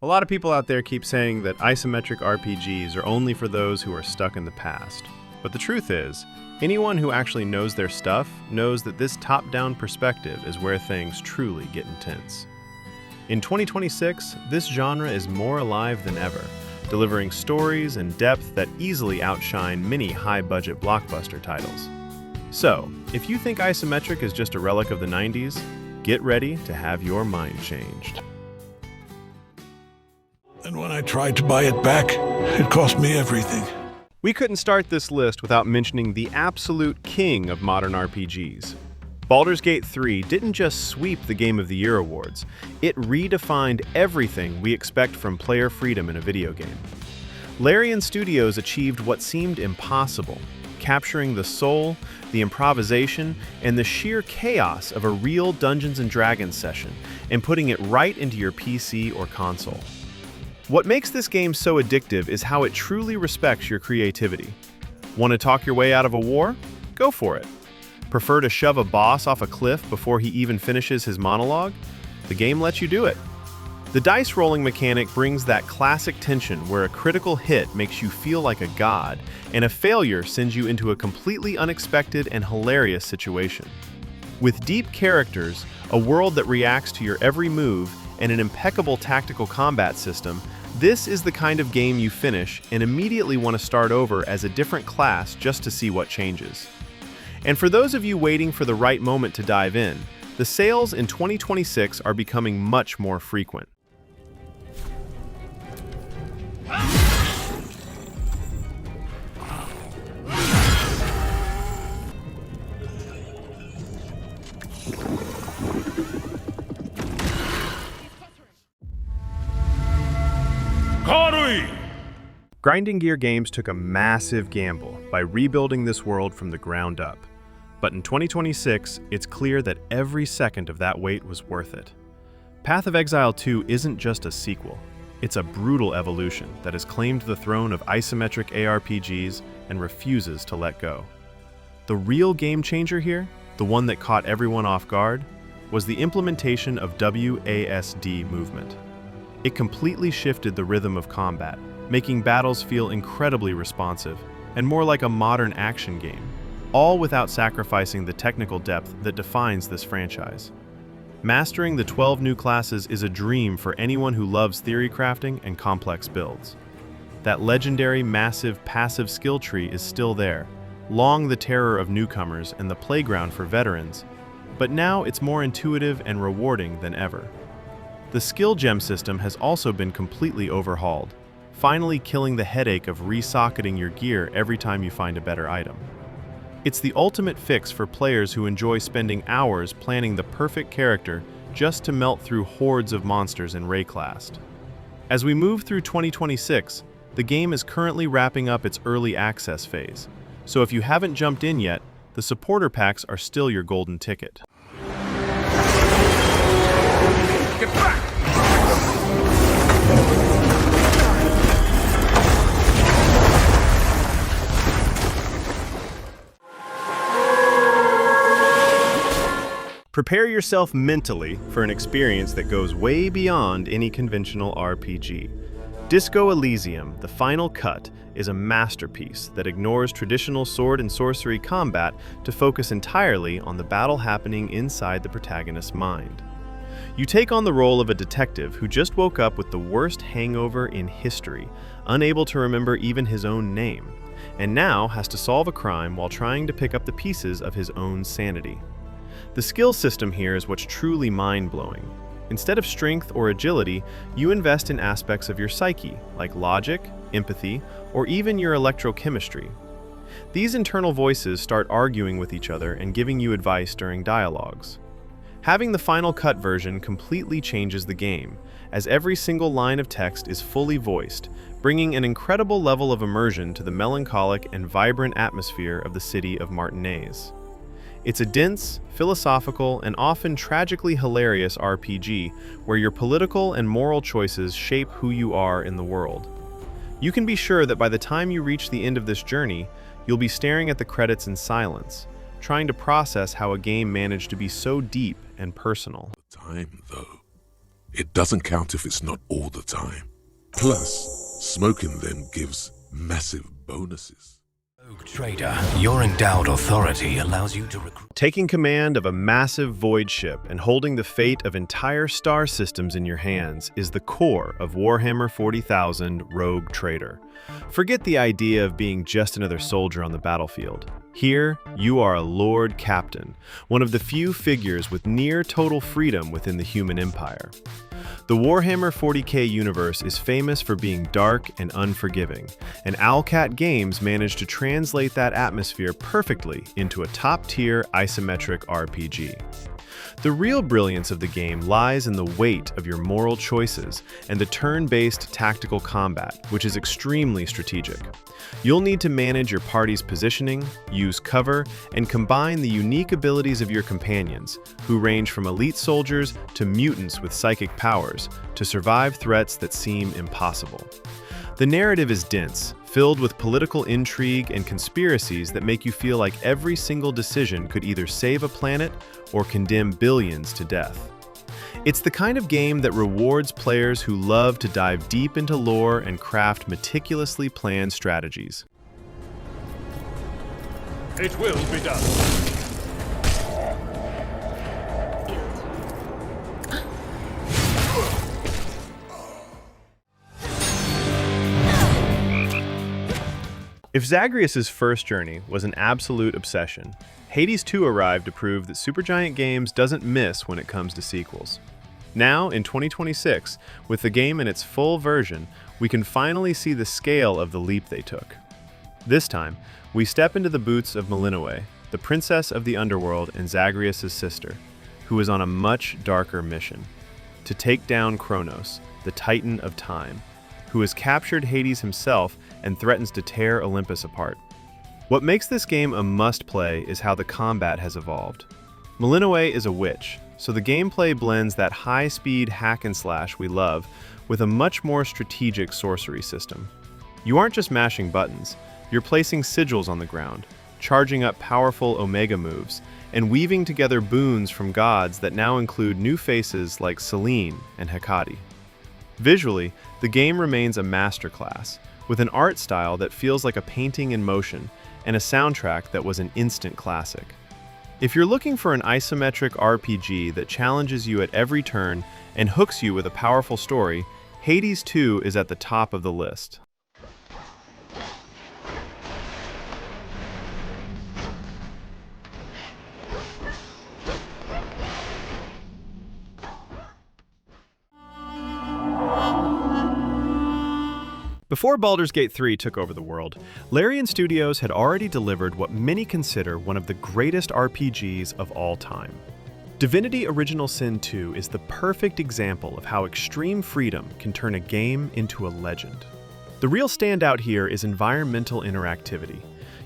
A lot of people out there keep saying that isometric RPGs are only for those who are stuck in the past. But the truth is, anyone who actually knows their stuff knows that this top-down perspective is where things truly get intense. In 2026, this genre is more alive than ever, delivering stories and depth that easily outshine many high-budget blockbuster titles. So, if you think isometric is just a relic of the 90s, get ready to have your mind changed. And when I tried to buy it back, it cost me everything. We couldn't start this list without mentioning the absolute king of modern RPGs. Baldur's Gate 3 didn't just sweep the Game of the Year awards, it redefined everything we expect from player freedom in a video game. Larian Studios achieved what seemed impossible, capturing the soul, the improvisation, and the sheer chaos of a real Dungeons & Dragons session, and putting it right into your PC or console. What makes this game so addictive is how it truly respects your creativity. Want to talk your way out of a war? Go for it. Prefer to shove a boss off a cliff before he even finishes his monologue? The game lets you do it. The dice rolling mechanic brings that classic tension where a critical hit makes you feel like a god, and a failure sends you into a completely unexpected and hilarious situation. With deep characters, a world that reacts to your every move, and an impeccable tactical combat system, this is the kind of game you finish and immediately want to start over as a different class just to see what changes. And for those of you waiting for the right moment to dive in, the sales in 2026 are becoming much more frequent. Grinding Gear Games took a massive gamble by rebuilding this world from the ground up. But in 2026, it's clear that every second of that wait was worth it. Path of Exile 2 isn't just a sequel, it's a brutal evolution that has claimed the throne of isometric ARPGs and refuses to let go. The real game changer here, the one that caught everyone off guard, was the implementation of WASD movement. It completely shifted the rhythm of combat, making battles feel incredibly responsive and more like a modern action game, all without sacrificing the technical depth that defines this franchise. Mastering the 12 new classes is a dream for anyone who loves theory crafting and complex builds. That legendary, massive, passive skill tree is still there, long the terror of newcomers and the playground for veterans, but now it's more intuitive and rewarding than ever. The skill gem system has also been completely overhauled, finally killing the headache of resocketing your gear every time you find a better item. It's the ultimate fix for players who enjoy spending hours planning the perfect character just to melt through hordes of monsters in Rayclast. As we move through 2026, the game is currently wrapping up its early access phase, so if you haven't jumped in yet, the supporter packs are still your golden ticket. Get back! Prepare yourself mentally for an experience that goes way beyond any conventional RPG. Disco Elysium, The Final Cut, is a masterpiece that ignores traditional sword and sorcery combat to focus entirely on the battle happening inside the protagonist's mind. You take on the role of a detective who just woke up with the worst hangover in history, unable to remember even his own name, and now has to solve a crime while trying to pick up the pieces of his own sanity. The skill system here is what's truly mind-blowing. Instead of strength or agility, you invest in aspects of your psyche, like logic, empathy, or even your electrochemistry. These internal voices start arguing with each other and giving you advice during dialogues. Having the Final Cut version completely changes the game, as every single line of text is fully voiced, bringing an incredible level of immersion to the melancholic and vibrant atmosphere of the city of Martinez. It's a dense, philosophical, and often tragically hilarious RPG where your political and moral choices shape who you are in the world. You can be sure that by the time you reach the end of this journey, you'll be staring at the credits in silence, trying to process how a game managed to be so deep and personal. Time, though, It doesn't count if it's not all the time. Plus, smoking then gives massive bonuses. Trader, your endowed authority allows you to recruit. Taking command of a massive void ship and holding the fate of entire star systems in your hands is the core of Warhammer 40,000 Rogue Trader. Forget the idea of being just another soldier on the battlefield. Here, you are a Lord Captain, one of the few figures with near total freedom within the human empire. The Warhammer 40k universe is famous for being dark and unforgiving, and Owlcat Games managed to translate that atmosphere perfectly into a top-tier isometric RPG. The real brilliance of the game lies in the weight of your moral choices and the turn-based tactical combat, which is extremely strategic. You'll need to manage your party's positioning, use cover, and combine the unique abilities of your companions, who range from elite soldiers to mutants with psychic powers, to survive threats that seem impossible. The narrative is dense, filled with political intrigue and conspiracies that make you feel like every single decision could either save a planet or condemn billions to death. It's the kind of game that rewards players who love to dive deep into lore and craft meticulously planned strategies. It will be done. If Zagreus' first journey was an absolute obsession, Hades 2 arrived to prove that Supergiant Games doesn't miss when it comes to sequels. Now, in 2026, with the game in its full version, we can finally see the scale of the leap they took. This time, we step into the boots of Melinoë, the princess of the underworld and Zagreus' sister, who is on a much darker mission: to take down Kronos, the Titan of Time, who has captured Hades himself and threatens to tear Olympus apart. What makes this game a must-play is how the combat has evolved. Melinoë is a witch, so the gameplay blends that high-speed hack-and-slash we love with a much more strategic sorcery system. You aren't just mashing buttons, you're placing sigils on the ground, charging up powerful Omega moves, and weaving together boons from gods that now include new faces like Selene and Hecate. Visually, the game remains a masterclass, with an art style that feels like a painting in motion and a soundtrack that was an instant classic. If you're looking for an isometric RPG that challenges you at every turn and hooks you with a powerful story, Hades 2 is at the top of the list. Before Baldur's Gate 3 took over the world, Larian Studios had already delivered what many consider one of the greatest RPGs of all time. Divinity Original Sin 2 is the perfect example of how extreme freedom can turn a game into a legend. The real standout here is environmental interactivity.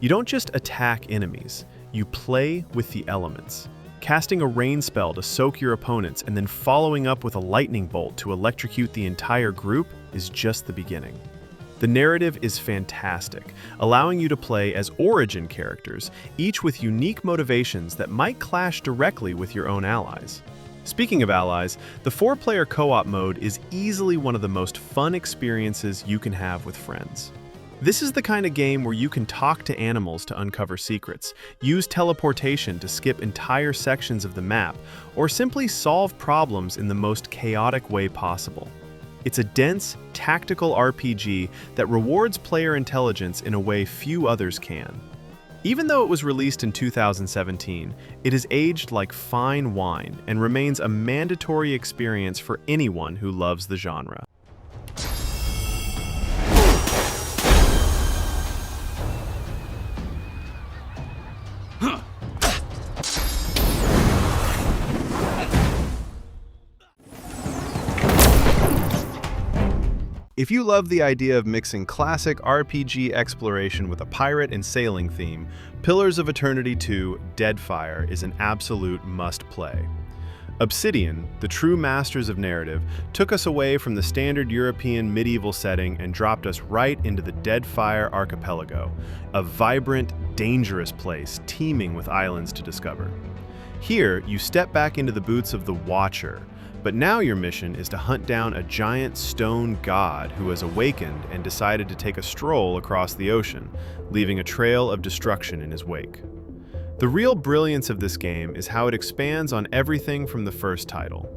You don't just attack enemies, you play with the elements. Casting a rain spell to soak your opponents and then following up with a lightning bolt to electrocute the entire group is just the beginning. The narrative is fantastic, allowing you to play as origin characters, each with unique motivations that might clash directly with your own allies. Speaking of allies, the 4-player co-op mode is easily one of the most fun experiences you can have with friends. This is the kind of game where you can talk to animals to uncover secrets, use teleportation to skip entire sections of the map, or simply solve problems in the most chaotic way possible. It's a dense, tactical RPG that rewards player intelligence in a way few others can. Even though it was released in 2017, it is aged like fine wine and remains a mandatory experience for anyone who loves the genre. If you love the idea of mixing classic RPG exploration with a pirate and sailing theme, Pillars of Eternity 2: Deadfire is an absolute must-play. Obsidian, the true masters of narrative, took us away from the standard European medieval setting and dropped us right into the Deadfire archipelago, a vibrant, dangerous place teeming with islands to discover. Here, you step back into the boots of the Watcher, But now your mission is to hunt down a giant stone god who has awakened and decided to take a stroll across the ocean, leaving a trail of destruction in his wake. The real brilliance of this game is how it expands on everything from the first title.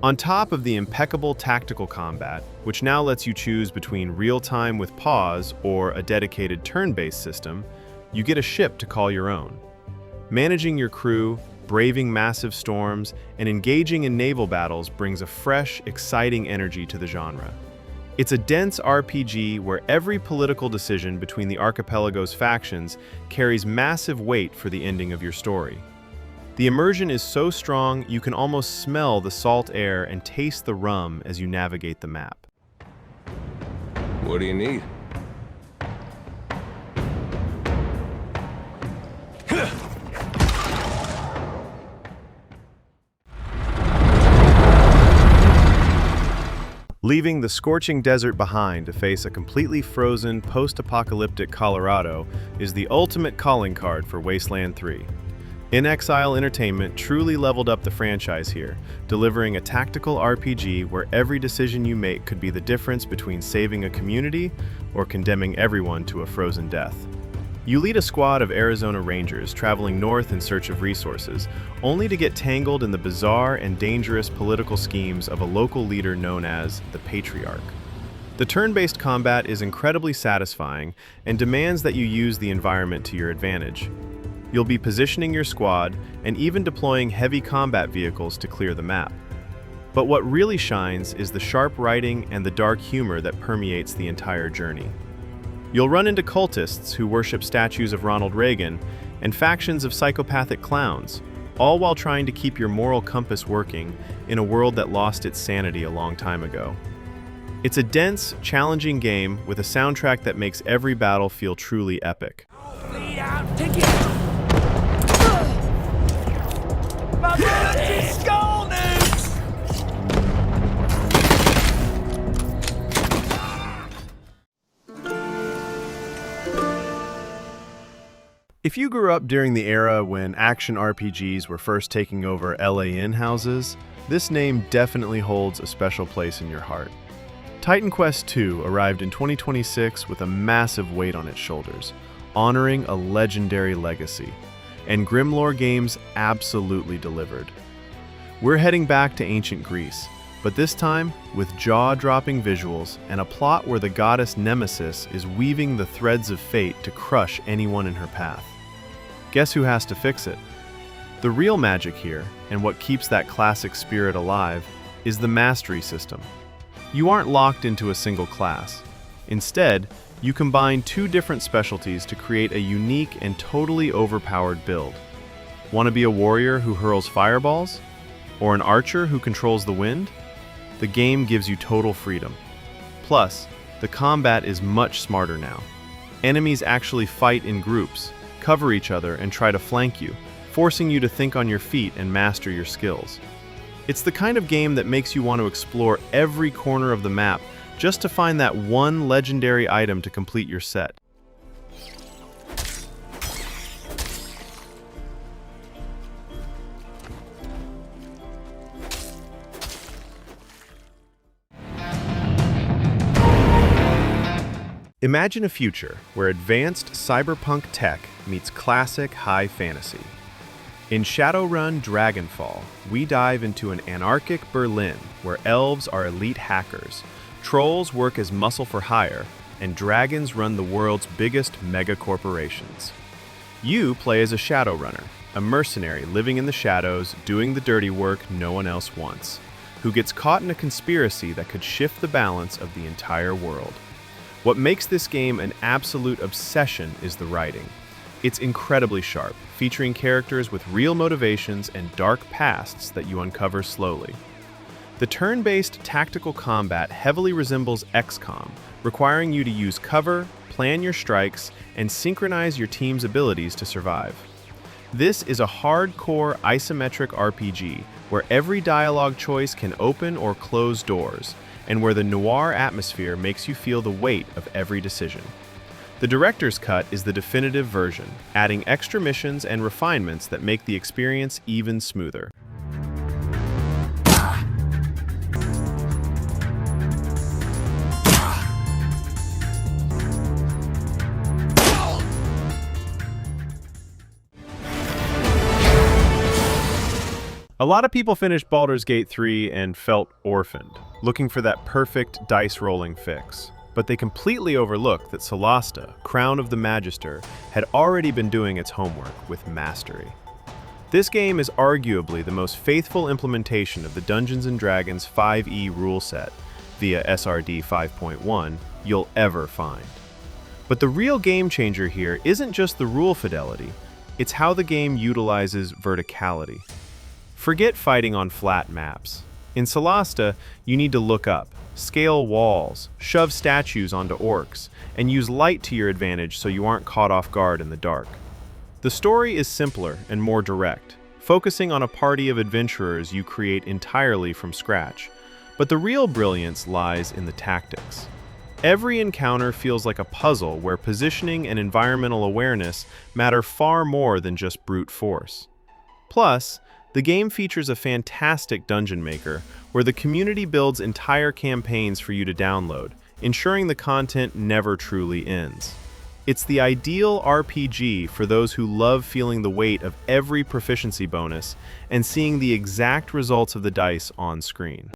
On top of the impeccable tactical combat, which now lets you choose between real-time with pause or a dedicated turn-based system, you get a ship to call your own. Managing your crew, braving massive storms, and engaging in naval battles brings a fresh, exciting energy to the genre. It's a dense RPG where every political decision between the archipelago's factions carries massive weight for the ending of your story. The immersion is so strong you can almost smell the salt air and taste the rum as you navigate the map. What do you need? Leaving the scorching desert behind to face a completely frozen, post-apocalyptic Colorado is the ultimate calling card for Wasteland 3. In Exile Entertainment truly leveled up the franchise here, delivering a tactical RPG where every decision you make could be the difference between saving a community or condemning everyone to a frozen death. You lead a squad of Arizona Rangers traveling north in search of resources, only to get tangled in the bizarre and dangerous political schemes of a local leader known as the Patriarch. The turn-based combat is incredibly satisfying and demands that you use the environment to your advantage. You'll be positioning your squad and even deploying heavy combat vehicles to clear the map. But what really shines is the sharp writing and the dark humor that permeates the entire journey. You'll run into cultists who worship statues of Ronald Reagan and factions of psychopathic clowns, all while trying to keep your moral compass working in a world that lost its sanity a long time ago. It's a dense, challenging game with a soundtrack that makes every battle feel truly epic. If you grew up during the era when action RPGs were first taking over LA inn houses, this name definitely holds a special place in your heart. Titan Quest II arrived in 2026 with a massive weight on its shoulders, honoring a legendary legacy, and Grimlore Games absolutely delivered. We're heading back to ancient Greece, but this time with jaw-dropping visuals and a plot where the goddess Nemesis is weaving the threads of fate to crush anyone in her path. Guess who has to fix it? The real magic here, and what keeps that classic spirit alive, is the mastery system. You aren't locked into a single class. Instead, you combine two different specialties to create a unique and totally overpowered build. Want to be a warrior who hurls fireballs? Or an archer who controls the wind? The game gives you total freedom. Plus, the combat is much smarter now. Enemies actually fight in groups, cover each other, and try to flank you, forcing you to think on your feet and master your skills. It's the kind of game that makes you want to explore every corner of the map just to find that one legendary item to complete your set. Imagine a future where advanced cyberpunk tech meets classic high fantasy. In Shadowrun Dragonfall, we dive into an anarchic Berlin where elves are elite hackers, trolls work as muscle for hire, and dragons run the world's biggest mega corporations. You play as a Shadowrunner, a mercenary living in the shadows, doing the dirty work no one else wants, who gets caught in a conspiracy that could shift the balance of the entire world. What makes this game an absolute obsession is the writing. It's incredibly sharp, featuring characters with real motivations and dark pasts that you uncover slowly. The turn-based tactical combat heavily resembles XCOM, requiring you to use cover, plan your strikes, and synchronize your team's abilities to survive. This is a hardcore isometric RPG where every dialogue choice can open or close doors, and where the noir atmosphere makes you feel the weight of every decision. The director's cut is the definitive version, adding extra missions and refinements that make the experience even smoother. A lot of people finished Baldur's Gate 3 and felt orphaned, looking for that perfect dice-rolling fix. But they completely overlooked that Solasta, Crown of the Magister, had already been doing its homework with mastery. This game is arguably the most faithful implementation of the Dungeons & Dragons 5e rule set, via SRD 5.1, you'll ever find. But the real game changer here isn't just the rule fidelity, it's how the game utilizes verticality. Forget fighting on flat maps. In Solasta, you need to look up, scale walls, shove statues onto orcs, and use light to your advantage so you aren't caught off guard in the dark. The story is simpler and more direct, focusing on a party of adventurers you create entirely from scratch. But the real brilliance lies in the tactics. Every encounter feels like a puzzle where positioning and environmental awareness matter far more than just brute force. Plus, the game features a fantastic dungeon maker, where the community builds entire campaigns for you to download, ensuring the content never truly ends. It's the ideal RPG for those who love feeling the weight of every proficiency bonus and seeing the exact results of the dice on screen.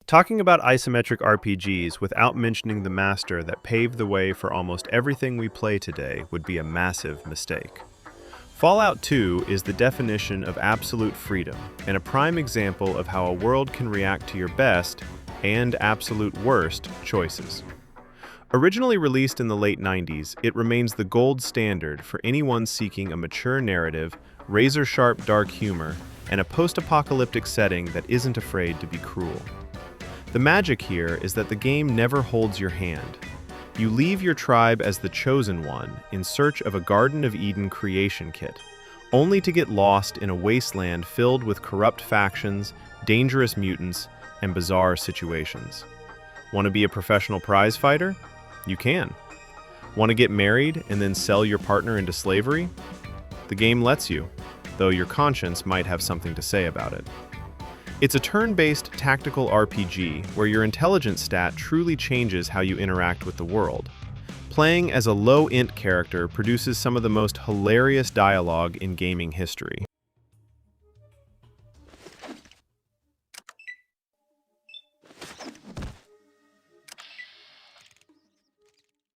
Talking about isometric RPGs without mentioning the master that paved the way for almost everything we play today would be a massive mistake. Fallout 2 is the definition of absolute freedom and a prime example of how a world can react to your best and absolute worst choices. Originally released in the late 90s, it remains the gold standard for anyone seeking a mature narrative, razor-sharp dark humor, and a post-apocalyptic setting that isn't afraid to be cruel. The magic here is that the game never holds your hand. You leave your tribe as the chosen one in search of a Garden of Eden creation kit, only to get lost in a wasteland filled with corrupt factions, dangerous mutants, and bizarre situations. Want to be a professional prize fighter? You can. Want to get married and then sell your partner into slavery? The game lets you, though your conscience might have something to say about it. It's a turn-based tactical RPG where your intelligence stat truly changes how you interact with the world. Playing as a low-int character produces some of the most hilarious dialogue in gaming history.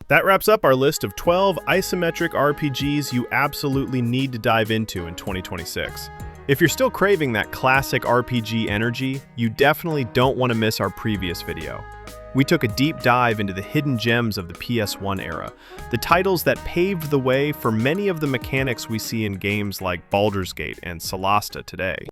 That wraps up our list of 12 isometric RPGs you absolutely need to dive into in 2026. If you're still craving that classic RPG energy, you definitely don't want to miss our previous video. We took a deep dive into the hidden gems of the PS1 era, the titles that paved the way for many of the mechanics we see in games like Baldur's Gate and Solasta today.